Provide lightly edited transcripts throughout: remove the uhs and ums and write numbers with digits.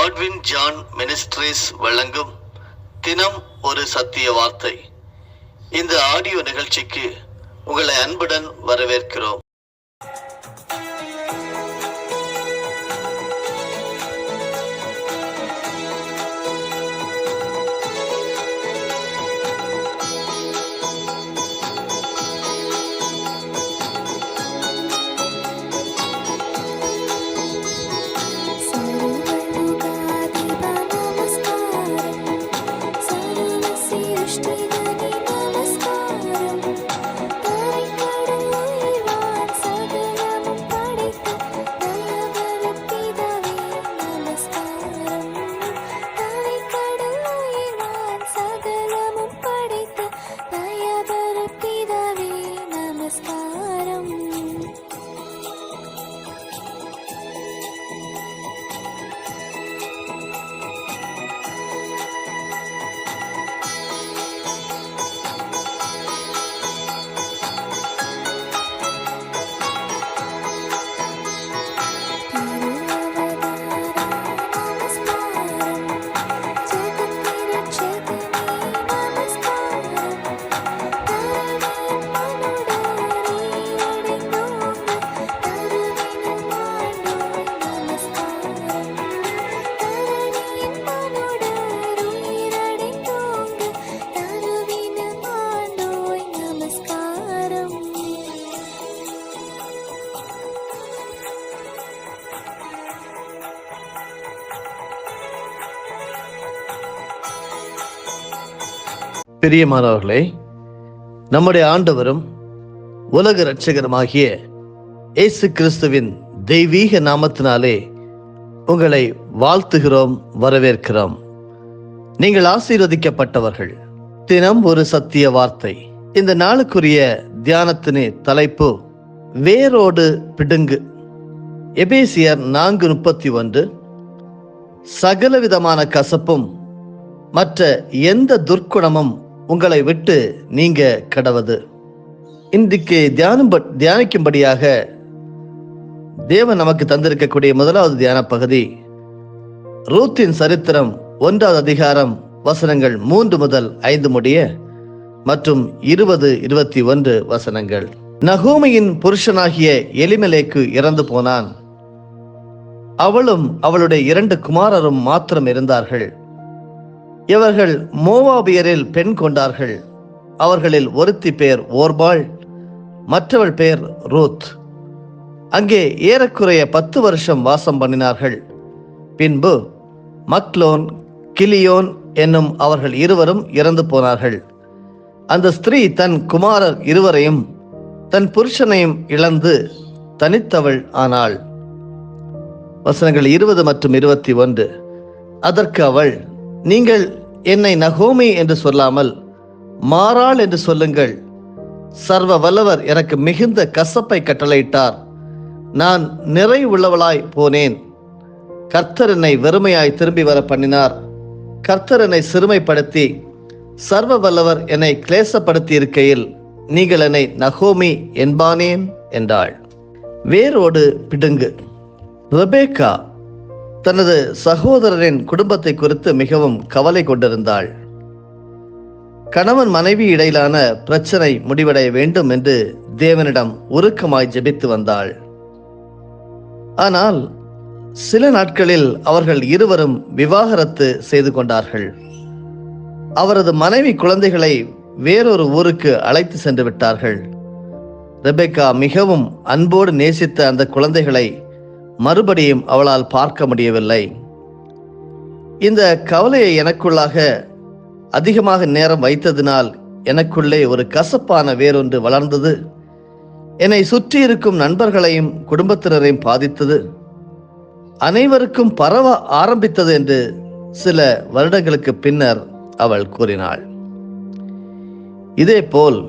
Godwin John ministries வழங்கும் தினம் ஒரு சத்திய வார்த்தை. இந்த ஆடியோ நிகழ்ச்சிக்கு உங்களை அன்புடன் வரவேற்கிறோம். பிரியமானவர்களே, நம்முடைய ஆண்டவரும் உலக இரட்சகருமாகிய இயேசு கிறிஸ்துவின் தெய்வீக நாமத்தினாலே உங்களை வாழ்த்துகிறோம், வரவேற்கிறோம். நீங்கள் ஆசீர்வதிக்கப்பட்டவர்கள். தினம் ஒரு சத்திய வார்த்தை. இந்த நாளுக்குரிய தியானத்தின் தலைப்பு வேரோடு பிடுங்கு. எபேசியர் 4:31. சகலவிதமான கசப்பும் மற்ற எந்த துர்க்குணமும் உங்களை விட்டு நீங்க கடவது. இன்றைக்கு தியானிக்கும்படியாக தேவன் நமக்கு தந்திருக்கக்கூடிய முதலாவது தியான பகுதி ரூத்தின் சரித்திரம் 1ஆவது அதிகாரம் வசனங்கள் 3 முதல் 5 முடிய மற்றும் 20-21 வசனங்கள். நகோமியின் புருஷனாகிய எலிமெலேக்கு இறந்து போனான். அவளும் அவளுடைய 2 குமாரரும் மாத்திரம் இருந்தார்கள். இவர்கள் மோவாபியரில் பெண் கொண்டார்கள். அவர்களில் ஒருத்தி பேர் ஓர்பாள், மற்றவள் பேர் ரூத். அங்கே ஏறக்குறைய 10 வருஷம் வாசம் பண்ணினார்கள். பின்பு மக்லோன், கிலியோன் என்னும் அவர்கள் இருவரும் இறந்து போனார்கள். அந்த ஸ்திரீ தன் குமாரர் இருவரையும் தன் புருஷனையும் இழந்து தனித்தவள் ஆனாள். வசனங்கள் 20 மற்றும் 21. அதற்கு அவள், நீங்கள் என்னை நகோமி என்று சொல்லாமல் மாறாள் என்று சொல்லுங்கள். சர்வ வல்லவர் எனக்கு மிகுந்த கசப்பை கட்டளையிட்டார். நான் நிறை உள்ளவளாய் போனேன். கர்த்தர் என்னை வெறுமையாய் திரும்பி வர பண்ணினார். கர்த்தர் என்னை சிறுமைப்படுத்தி சர்வ வல்லவர் என்னை கிளேசப்படுத்தி இருக்கையில் நீங்கள் என்னை நகோமி என்பானேன் என்றாள். வேரோடு பிடுங்கு. ரெபேக்கா தனது சகோதரரின் குடும்பத்தை குறித்து மிகவும் கவலை கொண்டிருந்தாள். கணவன் மனைவி இடையிலான பிரச்சனை முடிவடைய வேண்டும் என்று தேவனிடம் உருக்கமாய் ஜெபித்து வந்தாள். ஆனால் சில நாட்களில் அவர்கள் இருவரும் விவாகரத்து செய்து கொண்டார்கள். அவரது மனைவி குழந்தைகளை வேறொரு ஊருக்கு அழைத்து சென்று விட்டார்கள். ரெபெக்கா மிகவும் அன்போடு நேசித்த அந்த குழந்தைகளை மறுபடியும் அவளால் பார்க்க முடியவில்லை. இந்த கவலையை எனக்குள்ளாக அதிகமாக நேரம் வைத்ததினால் எனக்குள்ளே ஒரு கசப்பான வேறொன்று வளர்ந்தது. என்னை சுற்றி இருக்கும் நண்பர்களையும் குடும்பத்தினரையும் பாதித்தது. அனைவருக்கும் பரவ ஆரம்பித்தது என்று சில வருடங்களுக்கு பின்னர் அவள் கூறினாள். இதேபோல்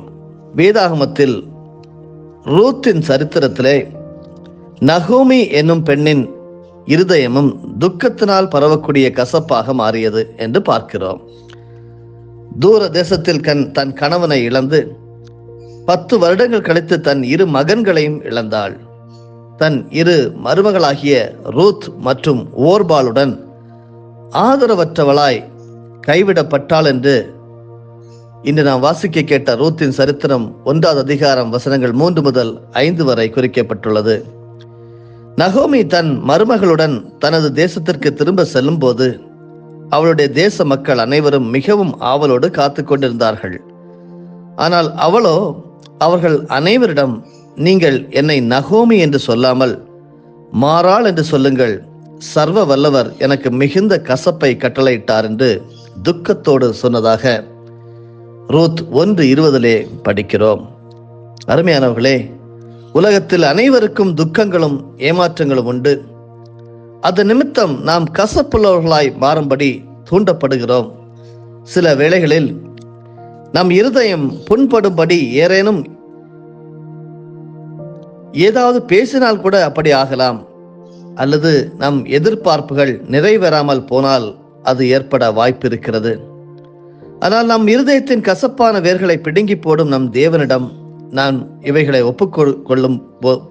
வேதாகமத்தில் ரூத்தின் சரித்திரத்திலே நகோமி என்னும் பெண்ணின் இருதயமும் துக்கத்தினால் பரவக்கூடிய கசப்பாக மாறியது என்று பார்க்கிறோம். தூர தேசத்தில் தன் கணவனை இழந்து 10 வருடங்கள் கழித்து தன் 2 மகன்களையும் இழந்தாள். தன் 2 மருமகளாகிய ரூத் மற்றும் ஓர்பாலுடன் ஆதரவற்றவளாய் கைவிடப்பட்டாள் என்று இன்று நாம் வாசிக்க கேட்ட ரூத்தின் சரித்திரம் 1வது அதிகாரம் வசனங்கள் 3 முதல் 5 வரை குறிக்கப்பட்டுள்ளது. நகோமி தன் மருமகளுடன் தனது தேசத்திற்கு திரும்ப செல்லும் போது அவளுடைய தேச மக்கள் அனைவரும் மிகவும் ஆவலோடு காத்து கொண்டிருந்தார்கள். ஆனால் அவளோ அவர்கள் அனைவரிடம், நீங்கள் என்னை நகோமி என்று சொல்லாமல் மாறாள் என்று சொல்லுங்கள், சர்வ வல்லவர் எனக்கு மிகுந்த கசப்பை கட்டளையிட்டார் என்று துக்கத்தோடு சொன்னதாக ரூத் 1:20 படிக்கிறோம். அருமையானவர்களே, உலகத்தில் அனைவருக்கும் துக்கங்களும் ஏமாற்றங்களும் உண்டு. அது நிமித்தம் நாம் கசப்புள்ளவர்களாய் மாறும்படி தூண்டப்படுகிறோம். சில வேளைகளில் நம் இருதயம் புண்படும்படி ஏறேனும் ஏதாவது பேசினால் கூட அப்படி ஆகலாம். அல்லது நம் எதிர்பார்ப்புகள் நிறைவேறாமல் போனால் அது ஏற்பட வாய்ப்பு இருக்கிறது. ஆனால் நம் இருதயத்தின் கசப்பான வேர்களை பிடுங்கி போடும் நம் தேவனிடம் நான் இவைகளை ஒப்புக்கொள்ளும்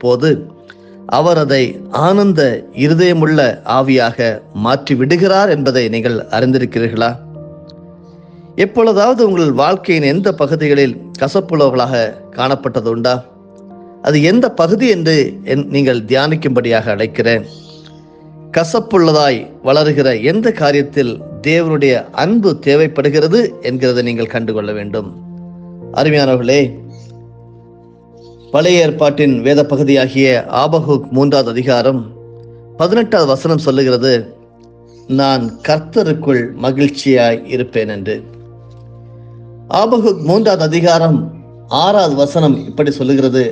போது அவர் அதை ஆனந்த இருதயமுள்ள ஆவியாக மாற்றி விடுகிறார் என்பதை நீங்கள் அறிந்திருக்கிறீர்களா? எப்பொழுதாவது உங்கள் வாழ்க்கையின் எந்த பகுதிகளில் கசப்புள்ளவர்களாக காணப்பட்டது உண்டா? அது எந்த பகுதி என்று நீங்கள் தியானிக்கும்படியாக அழைக்கிறேன். கசப்புள்ளதாய் வளருகிற எந்த காரியத்தில் தேவனுடைய அன்பு தேவைப்படுகிறது என்கிறதை நீங்கள் கண்டுகொள்ள வேண்டும். அருமையானவர்களே, பழைய ஏற்பாட்டின் வேத பகுதியாகிய ஆபகுக் 3வது அதிகாரம் 18வது வசனம் சொல்லுகிறது, நான் கர்த்தருக்குள் மகிழ்ச்சியாய் இருப்பேன் என்று. ஆபகுக் 3வது அதிகாரம் 6வது வசனம் இப்படி சொல்லுகிறது,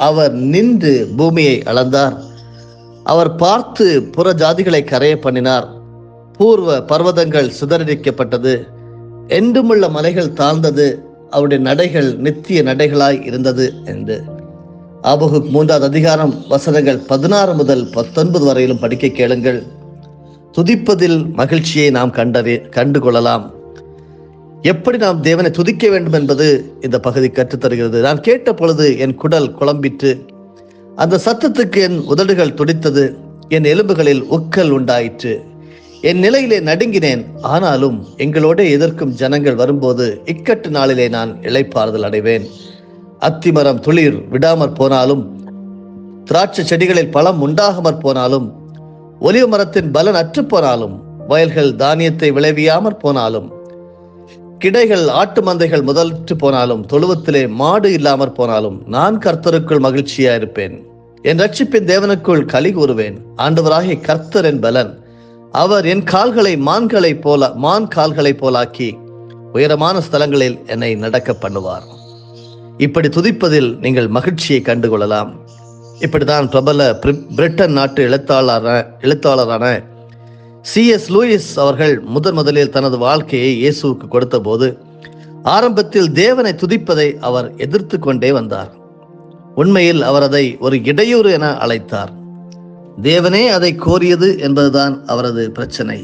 அவர் நின்று பூமியை அளந்தார், அவர் பார்த்து புற ஜாதிகளை கரைய பண்ணினார், பூர்வ பர்வதங்கள் சிதறடிக்கப்பட்டது, என்றுமுள்ள மலைகள் தாழ்ந்தது, அவருடைய நடைகள் நித்திய நடைகளாய் இருந்தது என்று. ஆபகுக் 3வது அதிகாரம் வசனங்கள் 16 முதல் 19 வரையிலும் படிக்க கேளுங்கள். துதிப்பதில் மகிழ்ச்சியை நாம் கண்டுகொள்ளலாம். எப்படி நாம் தேவனை துதிக்க வேண்டும் என்பது இந்த பகுதி கற்றுத்தருகிறது. நான் கேட்ட பொழுது என் குடல் குழம்பிற்று, அந்த சத்தத்துக்கு என் உதடுகள் துடித்தது, என் எலும்புகளில் உக்கல் உண்டாயிற்று, என் நிலையிலே நடுங்கினேன். ஆனாலும் எங்களோட எதிர்க்கும் ஜனங்கள் வரும்போது இக்கட்டு நாளிலே நான் இளைப்பாறுதல் அடைவேன். அத்திமரம் துளிர் விடாமற் போனாலும், திராட்சை செடிகளில் பழம் உண்டாகாமற் போனாலும், ஒலிவ மரத்தின் பலன் அற்று போனாலும், வயல்கள் தானியத்தை விளைவியாமற் போனாலும், கிடைகள் ஆட்டு மந்தைகள் முதலற்று போனாலும், தொழுவத்திலே மாடு இல்லாமற் போனாலும், நான் கர்த்தருக்குள் மகிழ்ச்சியா இருப்பேன். என் ரட்சிப்பின் தேவனுக்குள் களி கூறுவேன். ஆண்டவராகிய கர்த்தர் என் பலன். அவர் என் கால்களை மான் கால்களை போலாக்கி உயரமான ஸ்தலங்களில் என்னை நடக்க பண்ணுவார். இப்படி துதிப்பதில் நீங்கள் மகிழ்ச்சியை கண்டுகொள்ளலாம். இப்படிதான் பிரபல பிரிட்டன் நாட்டு எழுத்தாளரான C.S. லூயிஸ் அவர்கள் முதலில் தனது வாழ்க்கையை இயேசுவுக்கு கொடுத்த போது ஆரம்பத்தில் தேவனை துதிப்பதை அவர் எதிர்த்து கொண்டே வந்தார். உண்மையில் அவர் அதை ஒரு இடையூறு என அழைத்தார். தேவனே அதை கோரியது என்பதுதான் அவரது பிரச்சனை.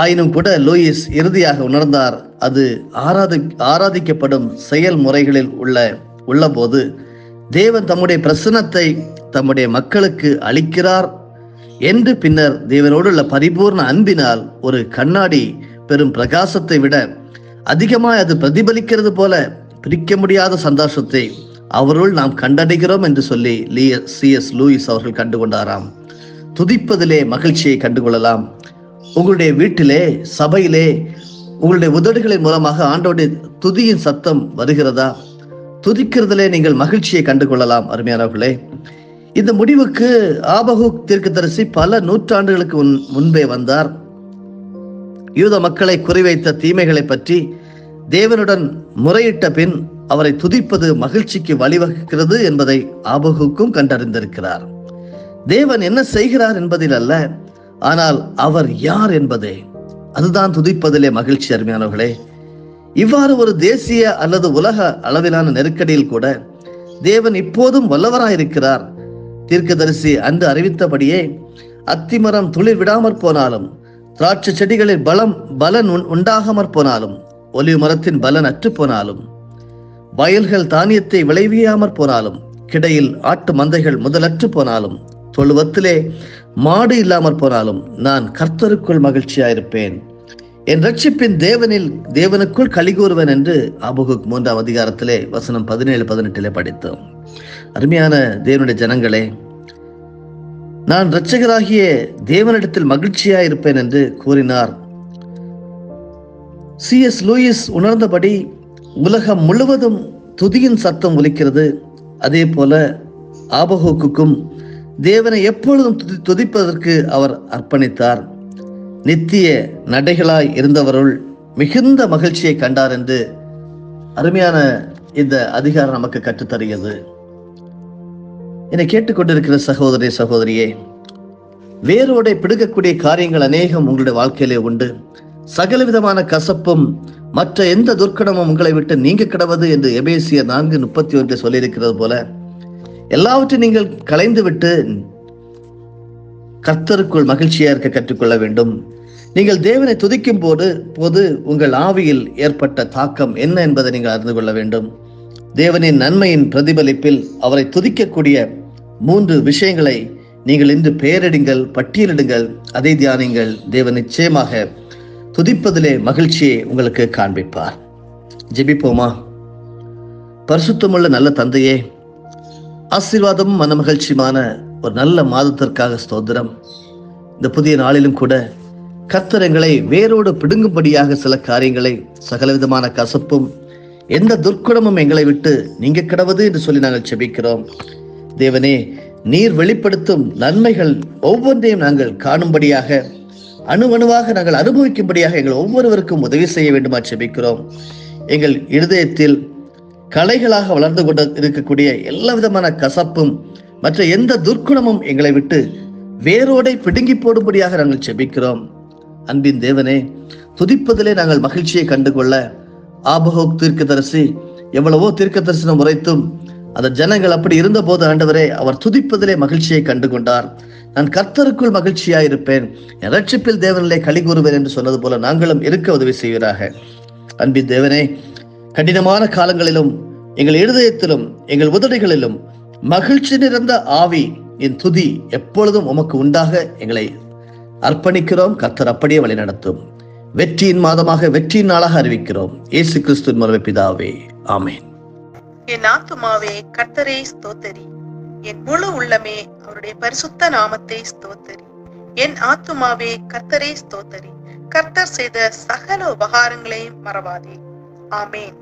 ஆயினும் கூட லூயிஸ் இறுதியாக உணர்ந்தார், அது ஆராதிக்கப்படும் செயல்முறைகளில் உள்ள போது தேவன் தம்முடைய பிரசன்னத்தை தம்முடைய மக்களுக்கு அளிக்கிறார் என்று. பின்னர் தேவனோடுள்ள பரிபூர்ண அன்பினால் ஒரு கண்ணாடி பெரும் பிரகாசத்தை விட அதிகமாய் அது பிரதிபலிக்கிறது போல பிரிக்க முடியாத சந்தோஷத்தை அவருள் நாம் கண்டடைகிறோம் என்று சொல்லி C.S. லூயிஸ் அவர்கள் கண்டுகொண்டாராம். துதிப்பதிலே மகிழ்ச்சியை கண்டுகொள்ளலாம். உங்களுடைய வீட்டிலே, சபையிலே உங்களுடைய உதடுகளின் மூலமாக ஆண்டவருடைய துதியின் சத்தம் வருகிறதா? துதிக்கிறதிலே நீங்கள் மகிழ்ச்சியை கண்டுகொள்ளலாம். அருமையானவர்களே, இந்த முடிவுக்கு ஆபகுக் தீர்க்கதரிசி பல நூற்றாண்டுகளுக்கு முன்பே வந்தார். யூத மக்களை குறிவைத்த தீமைகளை பற்றி தேவனுடன் முறையிட்ட பின் அவரை துதிப்பது மகிழ்ச்சிக்கு வழிவகுக்கிறது என்பதை ஆபகுக்கும் கண்டறிந்திருக்கிறார். தேவன் என்ன செய்கிறார் என்பதில் அல்ல, ஆனால் அவர் யார் என்பதே, அதுதான் துதிப்பதிலே மகிழ்ச்சி. அருமையானவர்களே, இவ்வாறு ஒரு தேசிய அல்லது உலக அளவிலான நெருக்கடியில் கூட தேவன் இப்போதும் வல்லவராயிருக்கிறார். தீர்க்கதரிசி அன்று அறிவித்தபடியே அத்திமரம் துளிர் விடாமற் போனாலும், திராட்சை செடிகளில் பலன் உண்டாகாமற் போனாலும், ஒலிவ மரத்தின் பலன் அற்று போனாலும், வயல்கள் தானியத்தை விளைவியாமற் போனாலும், கிடையில் ஆட்டு மந்தைகள் முதலற்று போனாலும், தொழுவத்திலே மாடு இல்லாமற் போனாலும் நான் கர்த்தருக்குள் மகிழ்ச்சியாயிருப்பேன். என் ரட்சிப்பின் தேவனுக்குள் கலிகூறுவன் என்று ஆபகுக் 3ஆம் அதிகாரத்திலே வசனம் 17-18 படித்தோம். அருமையான தேவனுடைய ஜனங்களே, நான் இரட்சகராகிய தேவனிடத்தில் மகிழ்ச்சியாயிருப்பேன் என்று கூறினார். C.S. லூயிஸ் உணர்ந்தபடி உலகம் முழுவதும் துதியின் சத்தம் ஒலிக்கிறது. அதே போல ஆபகுக்கும் தேவனை எப்பொழுதும் துதிப்பதற்கு அவர் அர்ப்பணித்தார். நித்திய நடைகளாய் இருந்தவருள் மிகுந்த மகிழ்ச்சியை கண்டார் என்று அருமையான இந்த அதிகாரம் நமக்கு கற்றுத்தருகிறது. என்னை கேட்டுக்கொண்டிருக்கிற சகோதரியே, வேரோடை பிடுங்கக்கூடிய காரியங்கள் அநேகம் உங்களுடைய வாழ்க்கையிலே உண்டு. சகலவிதமான கசப்பும் மற்ற எந்த துர்க்கணமும் உங்களை விட்டு நீங்க கிடவது என்று எபேசியர் 4:31 சொல்லியிருக்கிறது போல எல்லாவற்றையும் நீங்கள் களைந்து விட்டு கர்த்தருக்குள் மகிழ்ச்சியா இருக்க கற்றுக்கொள்ள வேண்டும். நீங்கள் தேவனை துதிக்கும் போது உங்கள் ஆவியில் ஏற்பட்ட தாக்கம் என்ன என்பதை நீங்கள் அறிந்து கொள்ள வேண்டும். தேவனின் நன்மையின் பிரதிபலிப்பில் அவரை துதிக்கக்கூடிய 3 விஷயங்களை நீங்கள் இன்று பெயரிடுங்கள், பட்டியலிடுங்கள், அதை தியானிங்கள். தேவன் நிச்சயமாக துதிப்பதிலே மகிழ்ச்சியை உங்களுக்கு காண்பிப்பார். ஜெபிப்போமா? பரிசுத்தமுள்ள நல்ல தந்தையே, ஆசீர்வாதமும் மன மகிழ்ச்சியுமான ஒரு நல்ல மாதத்திற்காக ஸ்தோத்திரம். இந்த புதிய நாளிலும் கூட கர்த்தர் எங்களை வேரோடு பிடுங்கும்படியாக சில காரியங்களை, சகலவிதமான கசப்பும் எந்த துர்க்குணமும் எங்களை விட்டு நீங்க கிடவது என்று சொல்லி நாங்கள் செபிக்கிறோம். தேவனே, நீர் வெளிப்படுத்தும் நன்மைகள் ஒவ்வொன்றையும் நாங்கள் காணும்படியாக, அணுவாக நாங்கள் அனுபவிக்கும்படியாக எங்கள் ஒவ்வொருவருக்கும் உதவி செய்ய வேண்டுமா செபிக்கிறோம். எங்கள் இருதயத்தில் கலைகளாக வளர்ந்து கொண்டு இருக்கக்கூடிய எல்லா விதமான கசப்பும் மற்ற எந்த துர்க்குணமும் எங்களை விட்டு வேரோடை பிடுங்கி போடும்படியாக நாங்கள் செபிக்கிறோம். அன்பின் தேவனே, துதிப்பதிலே நாங்கள் மகிழ்ச்சியை கண்டுகொள்ள ஆபகுக் தீர்க்கதரிசி எவ்வளவோ தீர்க்க தரிசனம் உரைத்தும் அந்த ஜனங்கள் அப்படி இருந்த போது ஆண்டவரே, அவர் துதிப்பதிலே மகிழ்ச்சியை கண்டுகொண்டார். நான் கர்த்தருக்குள் மகிழ்ச்சியாயிருப்பேன், என் ரட்சிப்பில் தேவனிலே களி கூறுவேன் என்று சொன்னது போல நாங்களும் இருக்க உதவி செய்வீராக. அன்பின் தேவனே, கடினமான காலங்களிலும் எங்கள் இருதயத்திலும் எங்கள் உதடுகளிலும் மகிழ்ச்சி நிறைந்த ஆவி என் துதி எப்பொழுதும் உமக்கு உண்டாக எங்களை அர்ப்பணிக்கிறோம். கர்த்தர் அப்படியே வழி நடத்தும். வெற்றியின் மாதமாக, வெற்றியின் நாளாக அறிவிக்கிறோம். இயேசு கிறிஸ்துவின் மூலமே பிதாவே, ஆமென். என் ஆத்துமாவே கர்த்தரை ஸ்தோத்தரி, என் முழு உள்ளமே அவருடைய பரிசுத்த நாமத்தை ஸ்தோத்தரி. என் ஆத்துமாவே கர்த்தரை ஸ்தோத்தரி, கர்த்தர் செய்த சகல உபகாரங்களையும் மறவாதே. ஆமென்.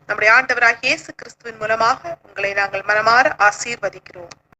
நம்முடைய ஆண்டவராகிய இயேசு கிறிஸ்துவின் மூலமாக உங்களை நாங்கள் மனமாற ஆசீர்வதிக்கிறோம்.